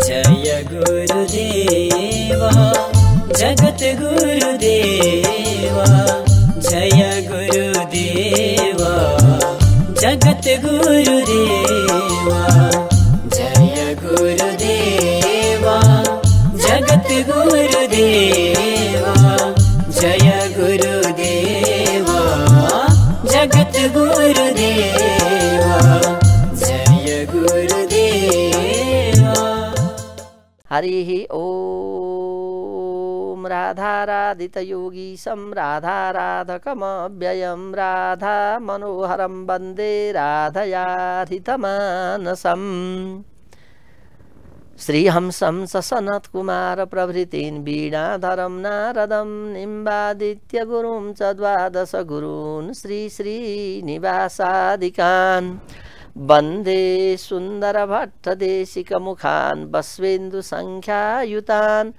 जय गुरुदेवा जगत गुरुदेवा जय गुरुदेवा जगत गुरुदेवा जय गुरुदेवा जगत गुरुदेवा जय गुरुदेवा जगत गुरुदेवा जय गुरुदेवा। हरिः ॐ राधाराधितयोगीशं राधाराधकमव्ययं राधा मनोहरं वन्दे राधयाधितमानसम्। श्रीहंसं सनत्कुमार प्रभृतीन् वीणाधरं नारदं निम्बादित्यगुरुं च द्वादश गुरून् श्रीश्रीनिवासादिकान् वन्दे सुन्दरभट्टदेशिकमुखान् बस्वेन्दुसङ्ख्यायुतान्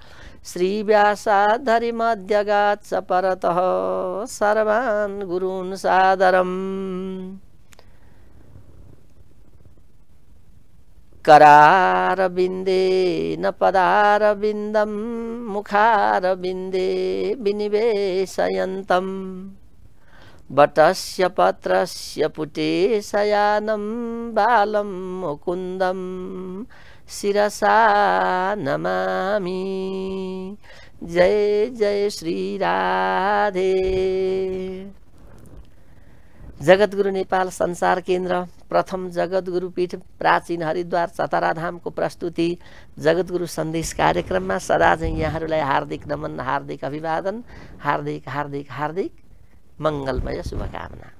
श्रीव्यासाद्धरिमध्यगात् स परतः सर्वान् गुरून् सादरम्। करारविन्देन पदारविन्दं मुखारविन्दे विनिवेशयन्तम् वटस्य पत्रस्य पुटे शयानं बालं मुकुन्दं शिरसा नमामि। जय जय श्री राधे। जगद्गुरु नेपाल संसार केन्द्र प्रथम जगद्गुरु पीठ प्राचीन हरिद्वार सताराधामको प्रस्तुति जगद्गुरु सन्देश कार्यक्रममा सदा चाहिँ यहाँहरूलाई हार्दिक नमन, हार्दिक अभिवादन, हार्दिक हार्दिक हार्दिक मंगलमय शुभकामना।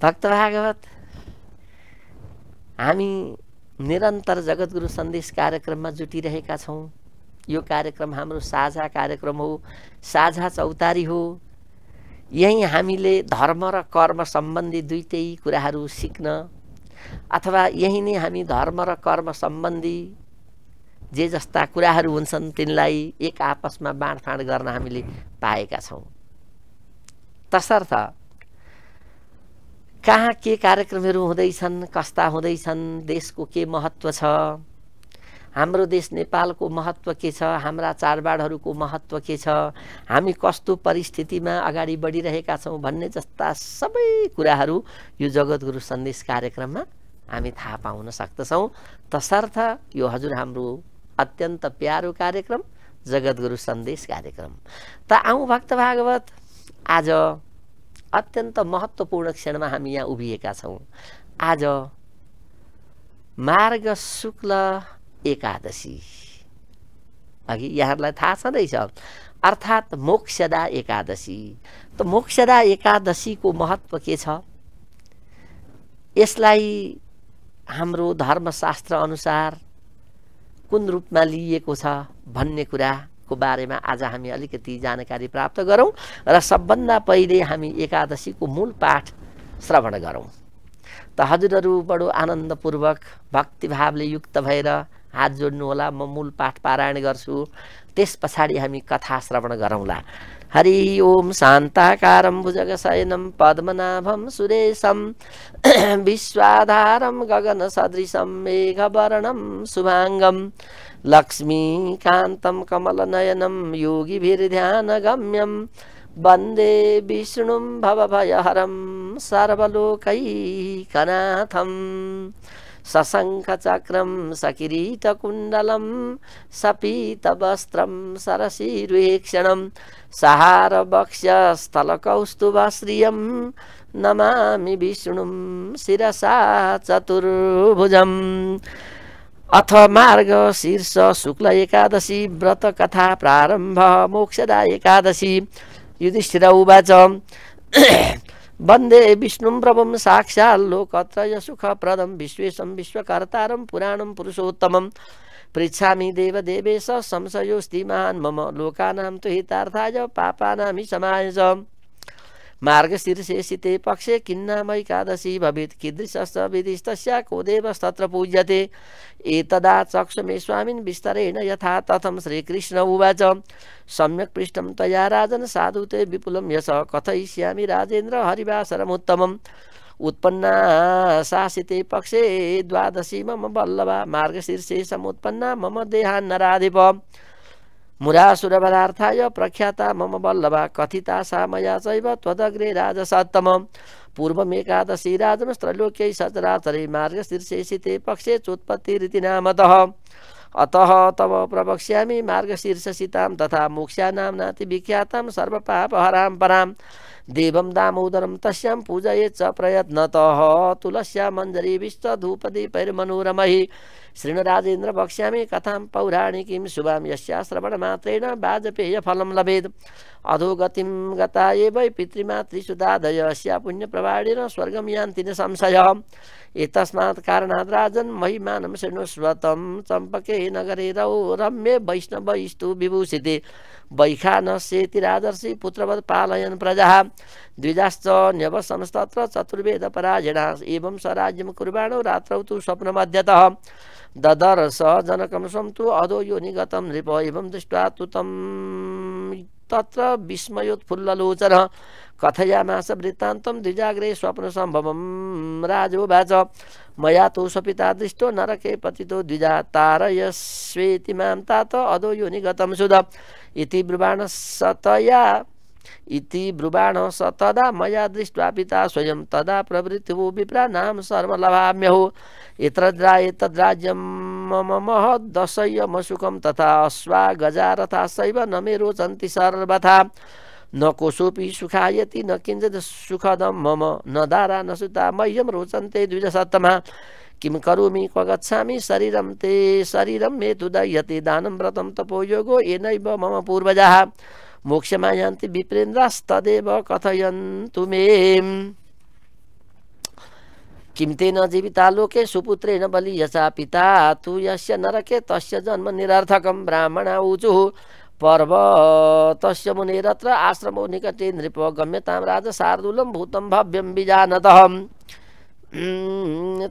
भक्त भागवत, हामी निरन्तर जगद्गुरु सन्देश कार्यक्रममा जुटिरहेका छौँ। यो कार्यक्रम हाम्रो साझा कार्यक्रम हो, साझा चौतारी हो। यही हामीले धर्म र कर्म सम्बन्धी दुईटै कुराहरू सिक्न अथवा यही नै हामी धर्म र कर्म सम्बन्धी जे जस्ता कुराहरू हुन्छन् तिनलाई एक आपसमा बाँडफाँड गर्न हामीले पाएका छौँ। तसर्थ कहाँ के कार्यक्रमहरू हुँदैछन्, कस्ता हुँदैछन्, देशको के महत्त्व छ, हाम्रो देश नेपालको महत्त्व के छ, हाम्रा चाडबाडहरूको महत्त्व के छ, हामी कस्तो परिस्थितिमा अगाडि बढिरहेका छौँ भन्ने जस्ता सबै कुराहरू यो जगद्गुरु सन्देश कार्यक्रममा हामी थाहा पाउन सक्दछौँ। तसर्थ यो हजुर हाम्रो अत्यन्त प्यारो कार्यक्रम जगद्गुरु सन्देश कार्यक्रम। त आउँ भक्त भागवत, आज अत्यन्त महत्त्वपूर्ण क्षणमा हामी यहाँ उभिएका छौँ। आज मार्ग शुक्ल एकादशी, अघि यहाँहरूलाई थाहा छँदैछ, अर्थात् मोक्षदा एकादशी। त मोक्षदा एकादशीको महत्त्व के छ, यसलाई हाम्रो धर्मशास्त्र अनुसार कुन रूपमा लिएको छ भन्ने कुराको बारेमा आज हामी अलिकति जानकारी प्राप्त गरौँ र सबभन्दा पहिले हामी एकादशीको मूल पाठ श्रवण गरौँ। त हजुरहरू बडो आनन्दपूर्वक भक्तिभावले युक्त भएर हात जोड्नु होला। म मूल पाठ पारायण गर्छु, त्यस पछाडि हामी कथा श्रवण गरौँला। हरि ओम शान्ताकारं भुजगशयनं पद्मनाभं सुरेशं विश्वाधारं गगनसदृशं मेघवर्णं शुभांगं लक्ष्मीकान्तं कमलनयनं योगिभिर्ध्यानगम्यं वन्दे विष्णुं भवभयहरं सर्वलोकैकनाथं सशङ्खचक्रं सकिरीटकुण्डलं सपीतवस्त्रं सरसीरुहेक्षणं सहारवक्षस्थलकौस्तुभश्रियं नमामि विष्णुं शिरसा चतुर्भुजम्। अथ मार्गशीर्ष शुक्ल एकादशी व्रत कथा प्रारम्भ। मोक्षदा एकादशी। युधिष्ठिर उवाच वन्दे विष्णुं प्रभुं साक्षात् लोकत्रय सुखप्रदं विश्वेशं विश्वकर्तारं पुराणं पुरुषोत्तमं पृच्छामि देवदेवेश संशयोऽस्ति महान् मम लोकानां तु हितार्थाय पापानां हि शमाय च। मार्गशीर्षे शीते पक्षे किन्नामैकादशी भवेत् कीदृशश्च विधिस्तस्या को देवस्तत्र पूज्यते एतदा चक्षुमे स्वामिन् विस्तरेण यथा तथं श्रीकृष्ण उवाच सम्यक् पृष्टं त्वया राजन् साधु ते विपुलं यश कथयिष्यामि राजेन्द्र हरिवासरमुत्तमम्। उत्पन्ना शासिते पक्षे द्वादशी मम वल्लभा मार्गशीर्षे समुत्पन्ना मम देहान्नराधिप मुरासुरवधार्थाय प्रख्याता मम वल्लभा कथिता सा मया चैव त्वदग्रे राजसत्तम पूर्वमेकादशी राजन् त्रैलोक्यै सचराचरे मार्गशीर्षे शीते पक्षे चोत्पत्तिरिति नामतः अतः तव प्रवक्ष्यामि मार्गशीर्षसितां तथा मोक्ष्यानां नाति विख्यातां सर्वपापहरां परां देवं दामोदरं तस्यां पूजयेत् च प्रयत्नतः तुलस्या मञ्जरी विश्वधूपदीपैर्मनोरमैः श्रीणराजेन्द्र वक्ष्यामि कथां पौराणिकीं शुभां यस्या श्रवणमात्रेण वाजपेयफलं लभेत् अधोगतिं गता ये वै पितृमातृसुतादय अस्या पुण्यप्रवाणेन स्वर्गं यान्ति न संशयः एतस्मात् कारणात् राजन् महिमानं शृणुष्व तं चम्पके नगरे रम्ये वैष्णवैस्तु विभूषिते वैखानस्येति राजर्षि पुत्रवत् पालयन् प्रजाः द्विजाश्च न्यवसंस्तत्र चतुर्वेदपरायणाः एवं स राज्यं कुर्वाणो रात्रौ तु स्वप्नमध्यतः ददर्श जनकं स्वं तु अधो योनिगतं नृप एवं दृष्ट्वा तु तं तत्र विस्मयोत्फुल्ललोचनः कथयामास वृत्तान्तं द्विजाग्रे स्वप्नसम्भवं राजोवाच मया तु स्वपिता दृष्टो नरके पतितो द्विजा तारयस्वेति मां तात अधो योनिगतं सुध इति ब्रुवाण स तदा मया दृष्ट्वा पिता स्वयं तदा प्रवृत्तिवो विप्रा नाम सर्वलभाम्यहो एतद्राज्यं मम महद्दशय्यमसुखं तथा अश्वा गजा रथाश्चैव न मे रोचन्ति सर्वथा न कोशोऽपि सुखायति न किञ्चित् सुखदं मम न दारा न सुता मह्यं रोचन्ते द्विजसत्तमा किं करोमि क्व गच्छामि शरीरं मे तु दह्यते दानं व्रतं तपोयोगो येनैव मम पूर्वजाः मोक्षमायान्ति विप्रेन्द्रास्तदेव कथयन्तु मे किं तेन जीविता लोके सुपुत्रेण बलीयसा पिता तु यस्य नरके तस्य जन्म निरर्थकं ब्राह्मणा ऊचुः पर्वतस्य मुनेरत्र आश्रमो निकटे नृप गम्यतां राजशार्दूलं भूतं भव्यं विजानतः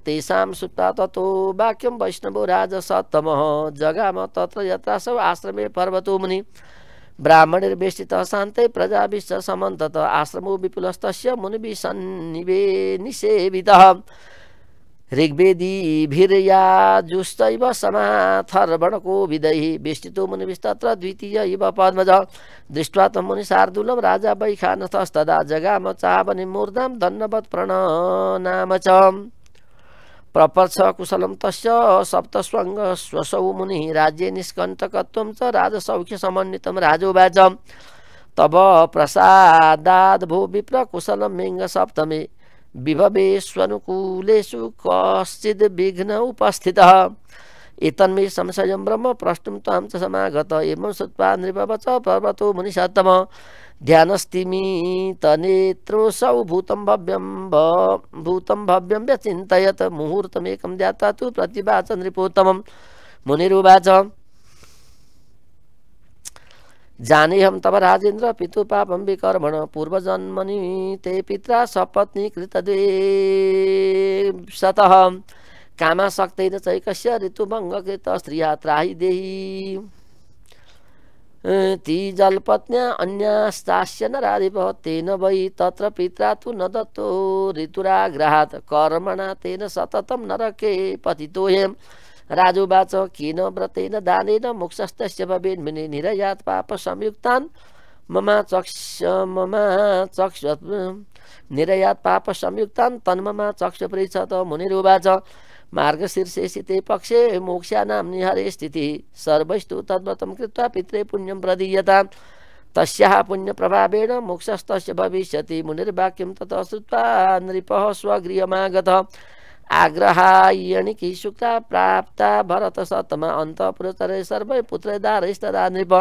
तेषां सुप्ता ततो वाक्यं वैष्णवो राजसत्तमः जगाम तत्र यत्रासौ आश्रमे पर्वतो मुनि ब्राह्मणैर्वेष्टितः शान्ते प्रजाभिश्च समन्ततः आश्रमो विपुलस्तस्य मुनिभिः ऋग्वेदीभिर्याजुश्चैव समाथर्वणकोविदैः वेष्टितो मुनिभिस्तत्र द्वितीय इव पद्मज दृष्ट्वा तं मुनिशार्दूलं राजा वैखानसस्तदा जगाम चावनिमूर्धां दण्डवत् प्रणनाम च प्रपच्छ कुशलं तस्य सप्तस्वङ्गस्वसौ मुनिः राज्ये निष्कण्टकत्वं च राजसौख्यसमन्वितं राजोवाच तव प्रसादाद् भो विप्र कुशलं मेङ्ग सप्तमे विभवेष्वनुकूलेषु कश्चिद् विघ्न उपस्थितः एतन्मे संशयं ब्रह्म प्रष्टुं त्वां च समागत एवं श्रुत्वा नृपवच पर्वतो मुनिसत्तम ध्यानस्तिमि तनेत्रोऽसौ भूतं भव्यं व्यचिन्तयत् मुहूर्तमेकं ध्यात्वा तु प्रतिवाच नृपोत्तमं मुनिरुवाच जानेऽहं तव राजेन्द्र पितुपापं विकर्मण पूर्वजन्मनि ते पित्रा सपत्नी कृतद्वेषतः कामासक्तेन चैकस्य ऋतुभङ्गकृत स्त्रिया त्राहि देहि ती जलपत्न्या अन्यास्तास्य नराधिपः तेन वै तत्र पित्रा तु न दत्तो ऋतुराग्रहात् कर्मणा तेन सततं नरके पतितोऽयम् राजोवाच केन व्रतेन दानेन मोक्षस्तस्य भवेन् मुने निरयात् पाप संयुक्तान् निरयात् पाप संयुक्तान् तन्ममा चक्ष पृच्छत मुनिरुवाच मार्गशीर्षे शीते पक्षे मोक्ष्यानां निहरे स्थितिः सर्वैस्तु तद्व्रतं कृत्वा पित्रे पुण्यं प्रदीयताम् तस्याः पुण्यप्रभावेण मोक्षस्तस्य भविष्यति मुनिर्वाक्यं ततः श्रुत्वा नृपः स्वगृहमागतः आग्रहायणिकी सुक्ता प्राप्ता भरतसत्तमा अन्तःपुरतरे सर्वै पुत्रदारैस्तदा नृप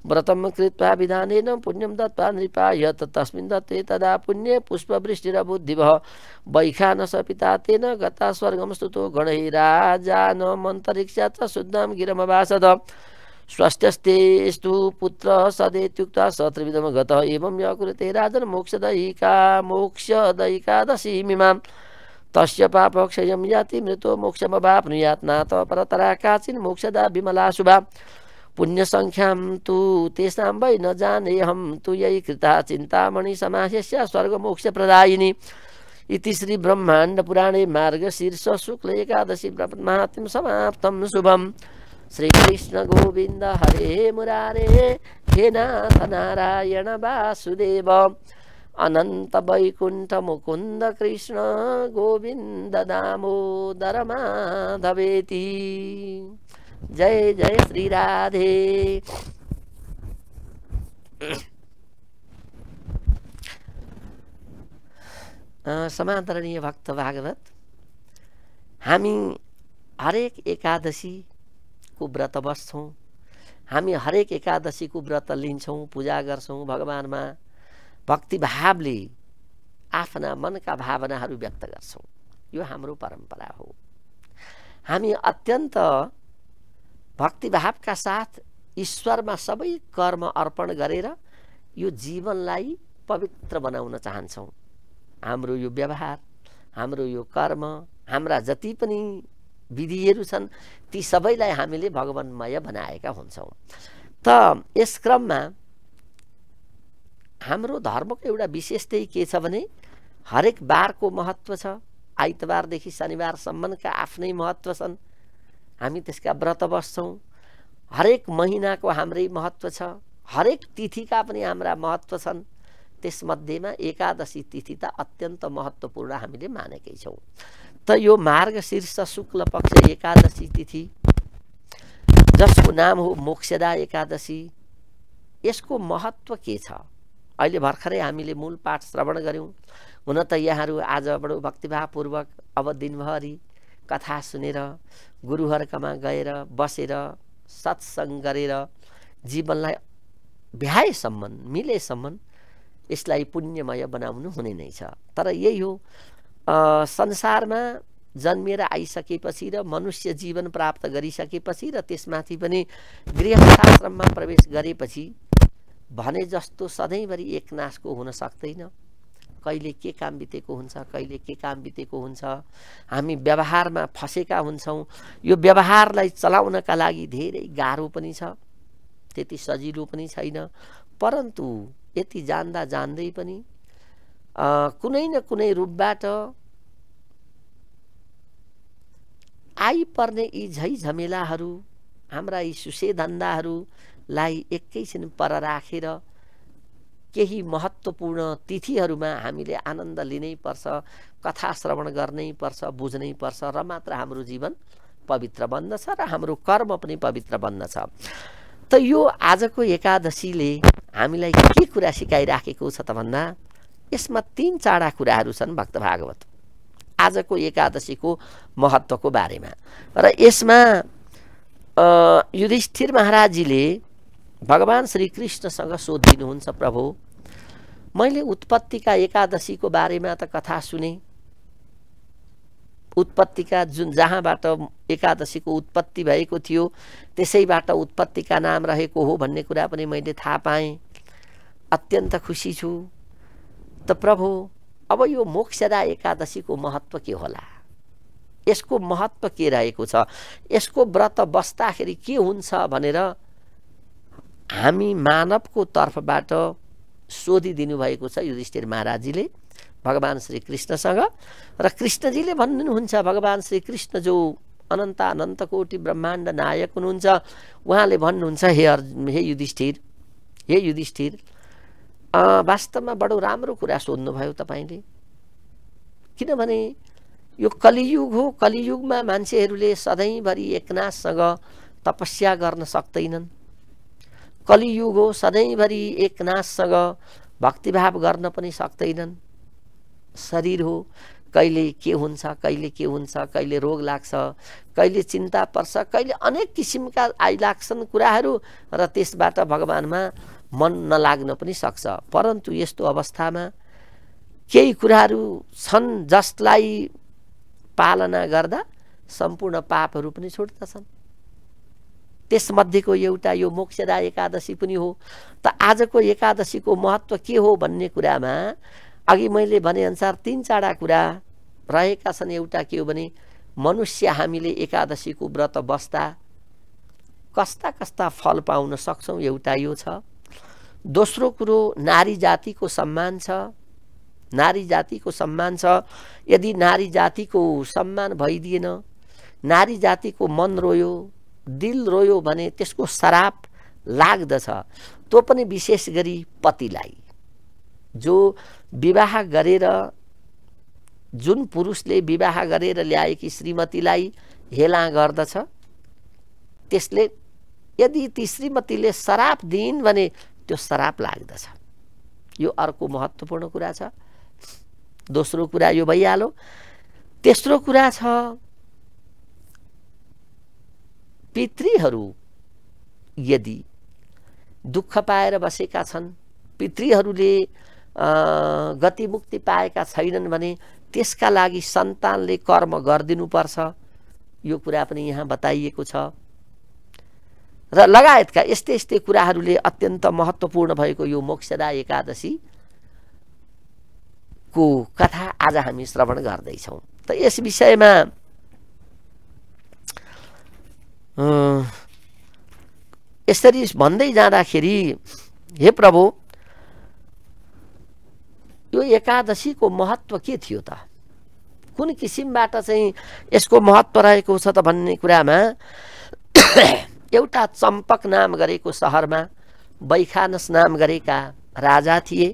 व्रतं कृत्वा विधानेन पुण्यं दत्त्वा नृपाय तस्मिन् दत्ते तदा पुण्ये पुष्पवृष्टिरबुद्धिवः वैखानस पिता तेन गता स्वर्गं स्तुतो गणैः राजानमन्तरिक्षात् शुद्धां गिरमवासद स्वस्त्यस्तेस्तु पुत्र सदेत्युक्त्वा स त्रिविधं गतः एवं य कुरुते राजन् मोक्षदयिकादशीमिमां तस्य पापक्षयं याति मृतो मोक्षमवाप्नुयात् नातः परतरा काचिन् मोक्षदा विमला शुभा पुण्यसंख्यां तु तेषां वै न जानेऽहं तु ययि कृता चिन्तामणि समाह्यस्य स्वर्गमोक्षप्रदायिनी इति श्री ब्रह्माण्ड पुराणे मार्गशीर्ष शुक्ल एकादशी व्रत महात्म्यं समाप्तं शुभम। श्रीकृष्ण गोविन्द हरे मुरारे हे नाथ नारायण वासुदेव अनंत वैकुंठ मुकुंद कृष्ण गोविंद दामोदर माधवेति। जय जय श्री राधे। समादरणीय भक्त भागवत, हामी हरेक एकादशी को व्रत बस्छौं, हामी हरेक एकादशी को व्रत लिन्छौं, पूजा गर्छौं, भगवानमा भक्ति भावले आफ्ना मनका भावनाहरू व्यक्त गर्छौं। यो हाम्रो परम्परा हो। हामी अत्यन्त भक्ति भावका साथ ईश्वरमा सबै कर्म अर्पण गरेर यो जीवनलाई पवित्र बनाउन चाहन्छौं। हाम्रो यो व्यवहार, हाम्रो यो कर्म, हाम्रा जति पनि विधिहरू छन् ती सबैलाई हामीले भगवान्मय बनाएका हुन्छौं। त यस क्रममा हाम्रो धर्मको एउटा विशेषतै के छ भने हरेक बारको महत्व छ। आइतबारदेखि शनिबारसम्मका आफ्नै महत्व छन्। हामी त्यसका व्रत बस्छौं। हरेक महिनाको हाम्रै महत्व छ। हरेक तिथिका पनि हाम्रा महत्व छन्। त्यसमध्येमा एकादशी तिथि त अत्यन्त महत्त्वपूर्ण हामीले मानेकै छौं। त यो मार्गशीर्ष शुक्ल पक्ष एकादशी तिथि जसको नाम हो मोक्षदा एकादशी, यसको महत्व के छ? अहिले भर्खरै हामीले मूल पाठ श्रवण गर्यौं। हुन त यहाँहरू आज बडो भक्तिभावपूर्वक अब दिनभरि कथा सुनेर गुरुहरूकमा गएर बसेर सत्संग गरेर जीवनलाई भ्याएसम्म मिलेसम्म यसलाई पुण्यमय बनाउनु हुने नै छ। तर यही हो, संसारमा जन्मिएर आइसकेपछि र मनुष्य जीवन प्राप्त गरिसकेपछि र त्यसमाथि पनि गृहस्थाश्रममा प्रवेश गरेपछि भने जस्तो सधैँभरि एकनासको हुन सक्दैन। कहिले के काम बितेको हुन्छ, कहिले के काम बितेको हुन्छ। हामी व्यवहारमा फसेका हुन्छौं। यो व्यवहारलाई चलाउनका लागि धेरै गाह्रो पनि छ, त्यति सजिलो पनि छैन। परन्तु यति जान्दा जान्दै पनि कुनै न कुनै रूपबाट आइपर्ने यी झैझमेलाहरू, हाम्रा यी सुसे धन्दाहरूलाई एकैछिन पर राखेर केही महत्त्वपूर्ण तिथिहरूमा हामीले आनन्द लिनै पर्छ, कथा श्रवण गर्नै पर्छ, बुझ्नै पर्छ र मात्र हाम्रो जीवन पवित्र बन्दछ र हाम्रो कर्म पनि पवित्र बन्दछ। त यो आजको एकादशीले हामीलाई के कुरा सिकाइराखेको छ त भन्दा यसमा तीन चाडा कुराहरू छन् भक्त भागवत आजको एकादशीको महत्त्वको बारेमा। र यसमा युधिष्ठिर महाराजजीले भगवान श्री कृष्णसँग सोधिदिनुहुन्छ, प्रभु मैले उत्पत्तिका एकादशीको बारेमा त कथा सुने, उत्पत्तिका जुन जहाँबाट एकादशीको उत्पत्ति भएको थियो त्यसैबाट उत्पत्तिका नाम रहेको हो भन्ने कुरा पनि मैले थाहा पाएँ। अत्यन्त खुसी छु। त प्रभु अब यो मोक्षदा एकादशीको महत्त्व के होला? यसको महत्त्व के रहेको छ? यसको व्रत बस्दाखेरि के हुन्छ भनेर हामी मानवको तर्फबाट सोधिदिनु भएको छ युधिष्ठिर महाराजजीले भगवान श्री कृष्णसँग। र कृष्णजीले भन्नुहुन्छ, भगवान श्री कृष्ण जो अनन्त अनन्त कोटि ब्रह्माण्ड नायक हुनुहुन्छ, उहाँले भन्नुहुन्छ, हे युधिष्ठिर वास्तवमा बडो राम्रो कुरा सोध्नुभयो तपाईले। किनभने यो कलियुग हो। कलियुगमा मान्छेहरूले सधैँभरि एकनाथसँग तपस्या गर्न सक्दैनन्। कलियुग हो, सधैँभरि एकनाथसँग भक्तिभाव गर्न पनि सक्दैनन्। शरीर हो, कहिले के हुन्छ, कहिले रोग लाग्छ, कहिले चिन्ता पर्छ, कहिले अनेक किसिमका आइलाग्छन् कुराहरू र त्यसबाट भगवानमा मन नलाग्न पनि सक्छ। परन्तु यस्तो अवस्थामा केही कुराहरू छन् जसलाई पालना गर्दा सम्पूर्ण पापहरू पनि छुट्दछन्। त्यसमध्येको एउटा यो मोक्षदा एकादशी पनि हो। त आजको एकादशीको महत्त्व के हो भन्ने कुरामा अघि मैले भनेअनुसार तीन चारवटा कुरा रहेका छन्। एउटा के हो भने मनुष्य हामीले एकादशीको व्रत बस्दा कस्ता कस्ता फल पाउन सक्छौँ, एउटा यो छ। दोस्रो कुरो नारी जातिको सम्मान छ। नारी जातिको सम्मान छ। यदि नारी जातिको सम्मान भइदिएन, नारी जातिको मन रोयो, दिल रोयो भने त्यसको श्राप लाग्दछ। त्यो पनि विशेष गरी पतिलाई। जो विवाह गरेर, जुन पुरुषले विवाह गरेर ल्याएकी श्रीमतीलाई हेला गर्दछ, त्यसले यदि ती श्रीमतीले श्राप दिइन् भने त्यो श्राप लाग्दछ। यो अर्को महत्त्वपूर्ण कुरा छ। दोस्रो कुरा यो भइहाल्यो। तेस्रो कुरा छ, पितृहरू यदि दुःख पाएर बसेका छन्, पितृहरूले गतिमुक्ति पाएका छैनन् भने त्यसका लागि सन्तानले कर्म गरिदिनुपर्छ। यो कुरा पनि यहाँ बताइएको छ। र लगायतका यस्तै यस्तै कुराहरूले अत्यन्त महत्त्वपूर्ण भएको यो मोक्षदा एकादशी को कथा आज हामी श्रवण गर्दैछौँ। त यस विषयमा यसरी भन्दै जाँदाखेरि हे प्रभु, यो एकादशीको महत्त्व के थियो त, कुन किसिमबाट चाहिँ यसको महत्त्व रहेको छ त भन्ने कुरामा एउटा चम्पक नाम गरेको सहरमा बैखानस नाम गरेका राजा थिए।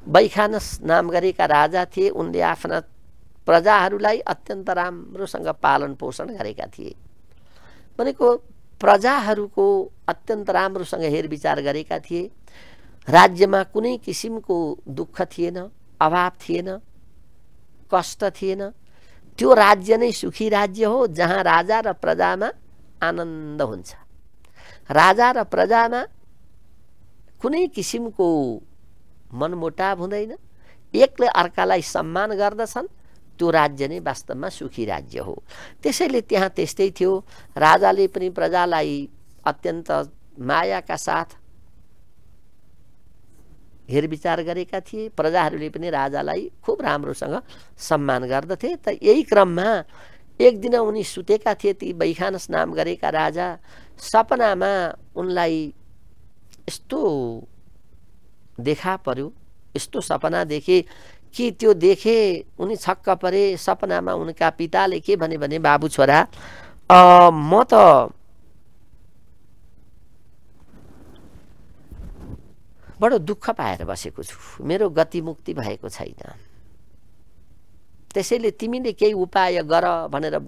बैखानस नाम गरेका राजा थिए। उनले आफ्ना प्रजाहरूलाई अत्यन्त राम्रोसँग पालन पोषण गरेका थिए। भनेको प्रजाहरूको अत्यन्त राम्रोसँग हेरविचार गरेका थिए। राज्यमा कुनै किसिमको दुःख थिएन, अभाव थिएन, कष्ट थिएन। त्यो राज्य नै सुखी राज्य हो जहाँ राजा र प्रजामा आनन्द हुन्छ। राजा र प्रजामा कुनै किसिमको मनमुटाव हुँदैन, एकले अर्कालाई सम्मान गर्दछन्। त्यो राज्य नै वास्तवमा सुखी राज्य हो। त्यसैले त्यहाँ त्यस्तै थियो। राजाले पनि प्रजालाई अत्यन्त मायाका साथ हेरविचार गरेका थिए। प्रजाहरूले पनि राजालाई खुब राम्रोसँग सम्मान गर्दथे। त यही क्रममा एक दिन उनी सुतेका थिए। ती बैखानस नाम गरेका राजा सपनामा उनलाई यस्तो देखा पर्यो, यस्तो सपना देखे कि त्यो देखे उनी छक्क परे। सपनामा उनका पिताले के भने बाबु छोरा, म त बडो दुःख पाएर बसेको छु, मेरो गतिमुक्ति भएको छैन। त्यसैले तिमीले केही उपाय गर भनेर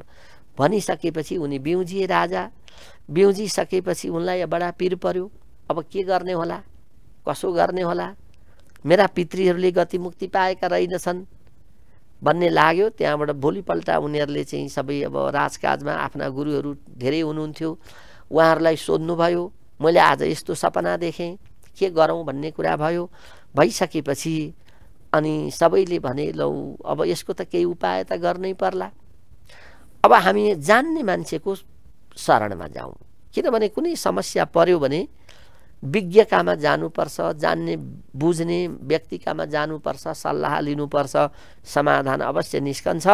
भनिसकेपछि उनी बिउजिए। राजा बिउजिसकेपछि उनलाई बडा पिर पर्यो। अब के गर्ने होला, कसो गर्ने होला, मेरा पितृहरूले गतिमुक्ति पाएका रहेनछन् भन्ने लाग्यो। त्यहाँबाट भोलिपल्ट उनीहरूले चाहिँ सबै अब राजकाजमा आफ्ना गुरुहरू धेरै हुनुहुन्थ्यो, उहाँहरूलाई सोध्नुभयो। मैले आज यस्तो सपना देखेँ, के गरौँ भन्ने कुरा भयो। भइसकेपछि अनि सबैले भने लौ अब यसको त केही उपाय त गर्नै पर्ला। अब हामी जान्ने मान्छेको शरणमा जाउँ, किनभने कुनै समस्या पर्यो भने विज्ञकामा जानुपर्छ, जान्ने बुझ्ने व्यक्तिकामा जानुपर्छ, सल्लाह लिनुपर्छ, समाधान अवश्य निस्कन्छ।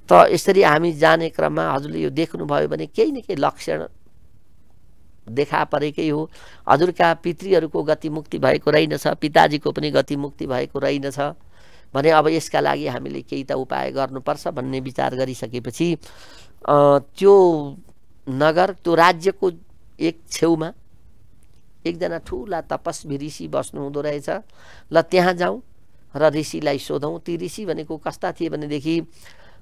त यसरी हामी जाने क्रममा हजुरले यो देख्नुभयो भने केही न केही लक्षण देखा परेकै हो। हजुरका पितृहरूको गतिमुक्ति भएको रहेनछ, पिताजीको पनि गतिमुक्ति भएको रहेनछ भने अब यसका लागि हामीले केही त उपाय गर्नुपर्छ भन्ने विचार गरिसकेपछि त्यो नगर, त्यो राज्यको एक छेउमा एकजना ठुला तपस्वी ऋषि बस्नु हुँदो रहेछ। ल त्यहाँ जाउँ र ऋषिलाई सोधौँ। ती ऋषि भनेको कस्ता थिए भनेदेखि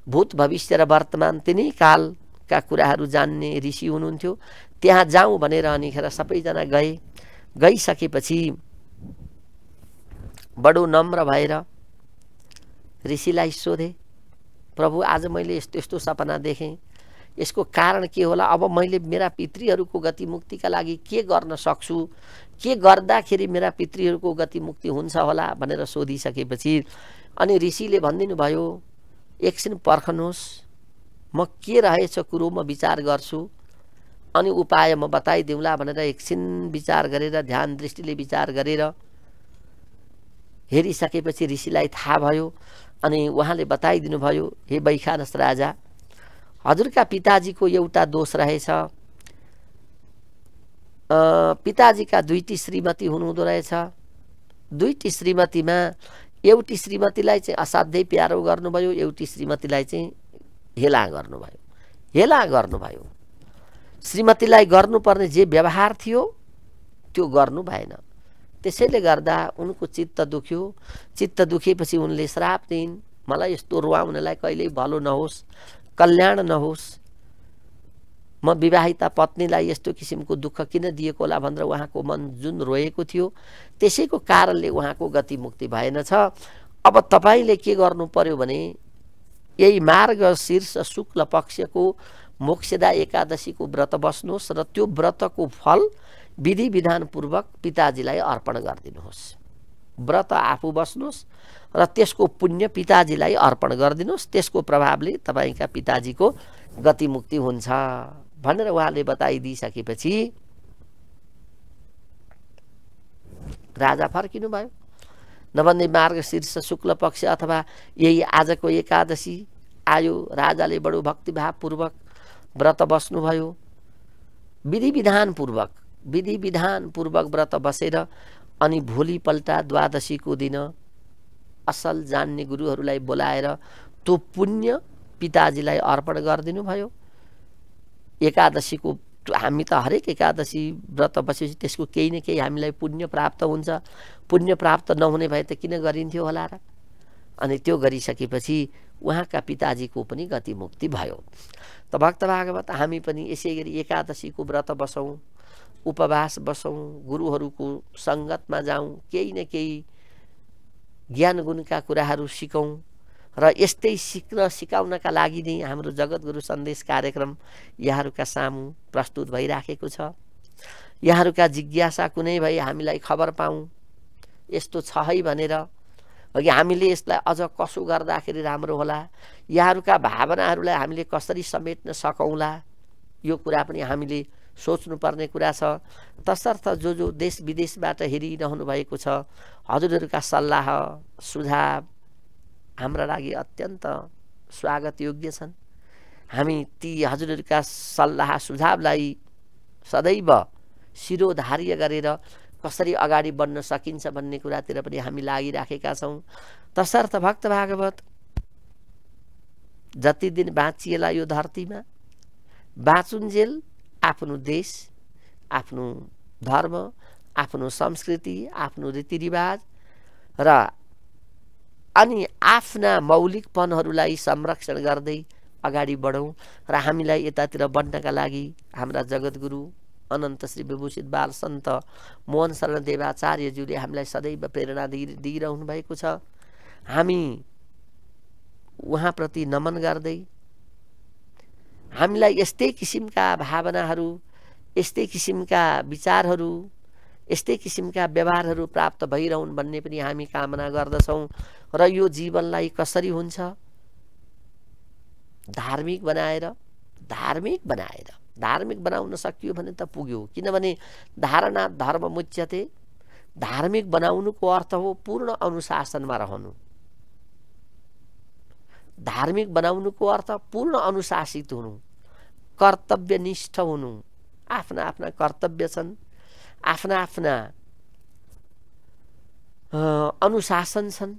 भूत भविष्य र वर्तमान तिनै कालका कुराहरू जान्ने ऋषि हुनुहुन्थ्यो। त्यहाँ जाउँ भनेर अनिखेर सबैजना गए। गइसकेपछि बडो नम्र भएर ऋषिलाई सोधे, प्रभु आज मैले यस्तो यस्तो सपना देखेँ, यसको कारण के होला, अब मैले मेरा पितृहरूको गतिमुक्तिका लागि के गर्न सक्छु, के गर्दाखेरि मेरा पितृहरूको गतिमुक्ति हुन्छ होला भनेर सोधिसकेपछि अनि ऋषिले भनिदिनु भयो, एकछिन पर्खनुहोस्, म के रहेछ कुरो म विचार गर्छु अनि उपाय म बताइदिउँला भनेर एकछिन विचार गरेर ध्यान दृष्टिले विचार गरेर हेरिसकेपछि ऋषिलाई थाहा भयो अनि उहाँले बताइदिनु भयो, हे बैखानस राजा, हजुरका पिताजीको एउटा दोष रहेछ। पिताजीका दुईटी श्रीमती हुनुहुँदो रहेछ। दुईटी श्रीमतीमा एउटी श्रीमतीलाई चाहिँ असाध्यै प्यारो गर्नुभयो, एउटी श्रीमतीलाई चाहिँ हेला गर्नुभयो। हेला गर्नुभयो, श्रीमतीलाई गर्नुपर्ने जे व्यवहार थियो त्यो गर्नु भएन। त्यसैले गर्दा उनको चित्त दुख्यो। चित्त दुखेपछि उनले श्राप दिइन्, मलाई यस्तो रुवाउनेलाई कहिल्यै भलो नहोस्, कल्याण नहोस्, म विवाहिता पत्नीलाई यस्तो किसिमको दुःख किन दिएको होला भनेर उहाँको मन जुन रोएको थियो त्यसैको कारणले उहाँको गति मुक्ति भएन छ। अब तपाईले के गर्नु पर्यो भने यही मार्ग शीर्ष शुक्ल पक्षको मोक्षदा एकादशीको व्रत बस्नुहोस् र त्यो व्रतको फल विधि विधान पूर्वक पिताजीलाई अर्पण गरिदिनुहोस्। व्रत आफू बस्नुहोस् र त्यसको पुण्य पिताजीलाई अर्पण गरिदिनुहोस्। त्यसको प्रभावले तपाईका पिताजीको गति मुक्ति हुन्छ भनेर उहाँले बताइदिइसकेपछि राजा फर्किनु भयो। नभन्दै मार्ग शीर्ष शुक्ल पक्ष अथवा यही आजको एकादशी आयो। राजाले बडो भक्तिभावपूर्वक व्रत बस्नुभयो। विधि विधान पूर्वक व्रत बसेर अनि भोलिपल्ट द्वादशीको दिन असल जान्ने गुरुहरूलाई बोलाएर त्यो पुण्य पिताजीलाई अर्पण गरिदिनु भयो। एकादशीको हामी त हरेक एकादशी व्रत बसेपछि त्यसको केही न केही हामीलाई पुण्य प्राप्त हुन्छ। पुण्य प्राप्त नहुने भए त किन गरिन्थ्यो होला र। अनि त्यो गरिसकेपछि उहाँका पिताजीको पनि गति मुक्ति भयो। त भक्त भागवत हामी पनि यसै गरी एकादशीको व्रत बसौँ, उपवास बसौँ, गुरुहरूको सङ्गतमा जाउँ, केही न केही ज्ञान गुणका कुराहरू सिकौँ र यस्तै सिकाउनका लागि नै हाम्रो जगतगुरु सन्देश कार्यक्रम यहाँहरूका सामु प्रस्तुत भइराखेको छ। यहाँहरूका जिज्ञासा कुनै भए हामीलाई खबर पाऊँ यस्तो छ है भनेर, अघि हामीले यसलाई अझ कसो गर्दाखेरि राम्रो होला, यहाँहरूका भावनाहरूलाई हामीले कसरी समेट्न सकौँला, यो कुरा पनि हामीले सोच्नुपर्ने कुरा छ। तसर्थ जो देश विदेशबाट हेरिरहनु भएको छ हजुरहरूका सल्लाह सुझाव हाम्रा लागि अत्यन्त स्वागत योग्य छन्। हामी ती हजुरहरूका सल्लाह सुझावलाई सदैव शिरोधार्य गरेर कसरी अगाडि बढ्न सकिन्छ भन्ने कुरातिर पनि हामी लागिराखेका छौँ। तसर्थ भक्त भागवत जति दिन बाँचिएला यो धरतीमा बाँचुन्जेल आफ्नो देश, आफ्नो धर्म, आफ्नो संस्कृति, आफ्नो रीतिरिवाज र अनि आफ्ना मौलिकपनहरूलाई संरक्षण गर्दै अगाडि बढौँ र हामीलाई यतातिर बढ्नका लागि हाम्रा जगतगुरु अनन्त श्री विभूषित बाल सन्त मोहन शरण देवाचार्यज्यूले हामीलाई सदैव प्रेरणा दिइरहनु भएको छ। हामी उहाँप्रति नमन गर्दै हामीलाई यस्तै किसिमका भावनाहरू, यस्तै किसिमका विचारहरू, यस्तै किसिमका व्यवहारहरू प्राप्त भइरहन् भन्ने पनि हामी कामना गर्दछौँ। र यो जीवनलाई कसरी हुन्छ धार्मिक बनाउन सकियो भने त पुग्यो। किनभने धारणा धर्म मुच्यते, धार्मिक बनाउनुको अर्थ हो पूर्ण अनुशासनमा रहनु। धार्मिक बनाउनुको अर्थ पूर्ण अनुशासित हुनु, कर्तव्यनिष्ठ हुनु। आफ्ना आफ्ना कर्तव्य छन्, आफ्ना आफ्ना अनुशासन छन्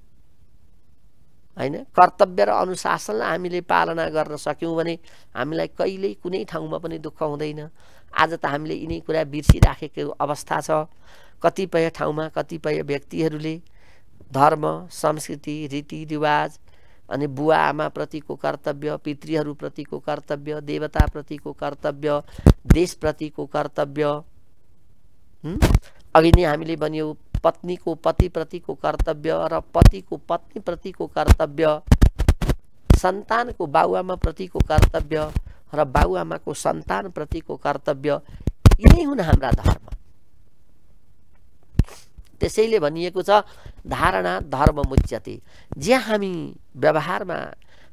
हैन। कर्तव्य र अनुशासनलाई हामीले पालना गर्न सक्यौँ भने हामीलाई कहिल्यै कुनै ठाउँमा पनि दुःख हुँदैन। आज त हामीले यिनै कुरा बिर्सिराखेको अवस्था छ। कतिपय ठाउँमा कतिपय व्यक्तिहरूले धर्म, संस्कृति, रीतिरिवाज अनि बुवा आमा प्रतिको कर्तव्य, पितृहरूप्रतिको कर्तव्य, देवताप्रतिको कर्तव्य, देशप्रतिको कर्तव्य, अघि नै हामीले भन्यौँ पत्नीको पतिप्रतिको कर्तव्य र पतिको पत्नीप्रतिको कर्तव्य, सन्तानको बाबुआमाप्रतिको कर्तव्य र बाबुआमाको सन्तानप्रतिको कर्तव्य, यिनै हुन् हाम्रा धर्म। त्यसैले भनिएको छ धारणा धर्म मुच्यते। जे हामी व्यवहारमा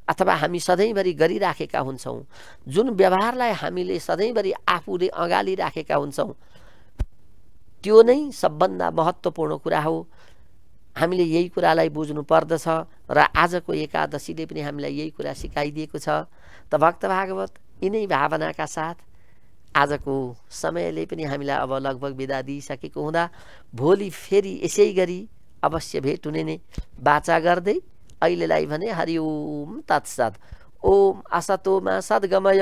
अथवा हामी सधैँभरि गरिराखेका हुन्छौँ, जुन व्यवहारलाई हामीले सधैँभरि आफूले अँगालिराखेका हुन्छौँ त्यो नै सबभन्दा महत्त्वपूर्ण कुरा हो। हामीले यही कुरालाई बुझ्नु पर्दछ र आजको एकादशीले पनि हामीलाई यही कुरा सिकाइदिएको छ। त भक्त भागवत यिनै भावनाका साथ आजको समयले पनि हामीलाई अब लगभग बिदा दिइसकेको हुँदा भोलि फेरि यसै गरी अवश्य भेट हुने नै बाचा गर्दै अहिलेलाई भने हरि ओम तत्सत्। ओम असतोमा सद्गमय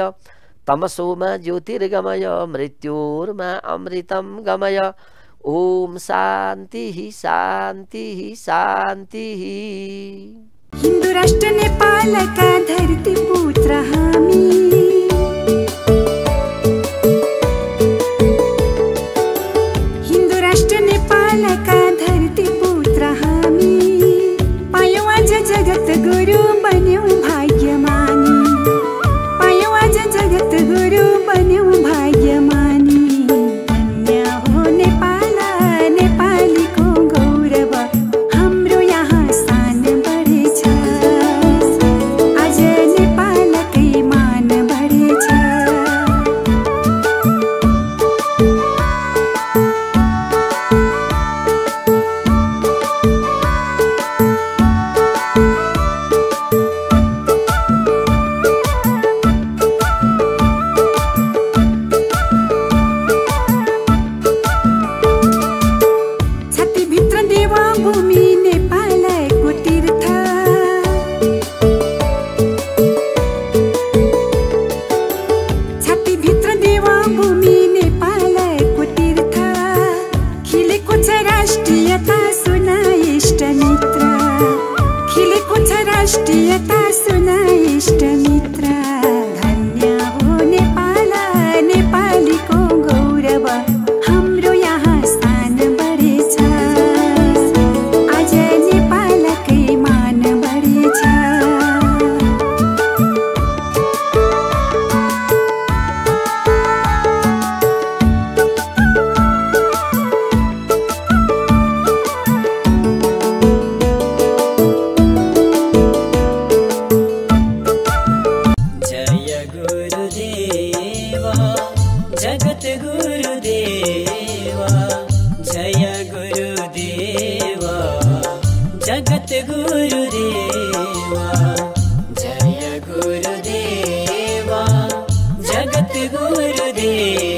तमसोमा ज्योतिर्गमय मृत्योर्मा अमृतं गमय। ओम शान्ति शान्ति शान्ति। हिन्दू राष्ट्र नेपालका धरती पुत्र हामी, हिन्दू राष्ट्र नेपालका धरती पुत्र हामी, पायौँ आज जगत गुरु बन्यौँ भाग्यमानी, पायौँ आज जगत गुरु बन्यौँ भाग्यमानी। धन्य हो नेपाल, नेपालीको गौरव हाम्रो यहाँ स्थान बढेछ, आज नेपालकै मान बढेछ। छातीभित्र देवा भूमि नेपालको तीर्थ, छातीभित्र देवा भूमि नेपालको तीर्थ, खिलेको छ राष्ट्रियता सुन इष्ट मित्र, खिलेको छ राष्ट्रियता सुन इष्ट मित्र। धन्य हो नेपाल, नेपालीको गौरव हाम्रो यहाँ स्थान बढेछ, आज नेपालकै मान बढेछ। जय गुरुदेवा जगत गुरुदेवा, जय गुरुदेवा जगत गुरुदेवा, जय गुरुदेवा जगत गुरुदेवा।